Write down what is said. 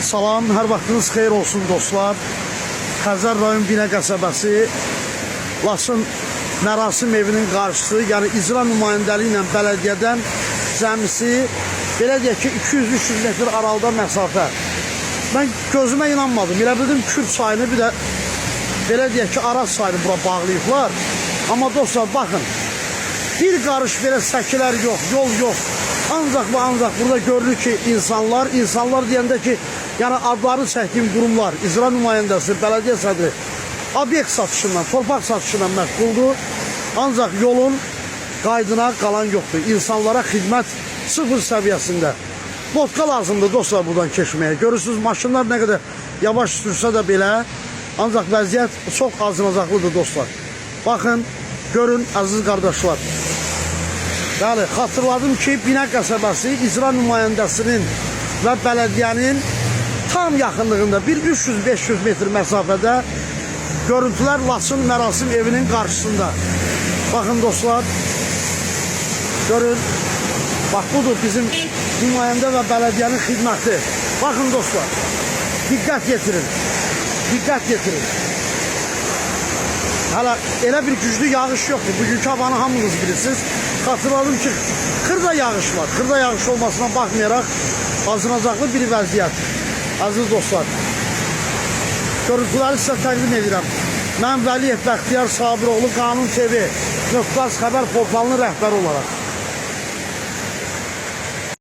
Salam, hər vaxtınız xeyir olsun dostlar. Xəzər rayon Binə qəsəbəsi Laçın Mərasim evinin qarşısı, yəni icra nümayəndəliyi ilə bələdiyyədən cəmisi belə deyək ki 200-300 metr aralıda məsafə. Mən gözümə inanmadım. Elə bildim Kürd çayını bir də belə deyək ki Araz çayını bura bağlayıblar. Amma dostlar baxın, bir qarış belə səkilər yox, yol yox. Ancaq və ancaq burada görülür ki insanlar deyəndə ki, yəni adları çəkdiyim qurumlar, icra nümayəndəsi, bələdiyyə sədri obyekt satışından, torpaq satışından məşğuldur. Ancaq yolun qaydına qalan yoxdur. İnsanlara xidmət sıfır səviyyəsində. Botka lazımdır dostlar buradan keçməyə. Görürsünüz maşınlar nə qədər yavaş sürsə də belə, ancaq vəziyyət çox acınacaqlıdır dostlar. Baxın, görün əziz qardaşlar. Bəli, xatırladım ki, Binə qəsəbəsi icra nümayəndəsinin və bələdiyyənin tam yaxınlığında bir 300-500 metr məsafədə görüntülər Laçın Mərasim evinin qarşısında. Baxın dostlar, görün, bax budur bizim nümayəndə və bələdiyyənin xidməti. Baxın dostlar, diqqət yetirin, diqqət yetirin. Hələ elə bir güclü yağış yoxdur. Bugünkü havanı hamınız bilirsiniz. Xatırladım ki, xırda yağış var. Xırda yağış olmasına baxmayaraq acınacaqlı bir vəziyyət. Aziz dostlar, görüntüləri sizə təqdim edirəm. Mən Vəliyev Bəxtiyar Sabiroğlu Qanun TV Nöqtəz xəbər portalının rəhbəri olaraq.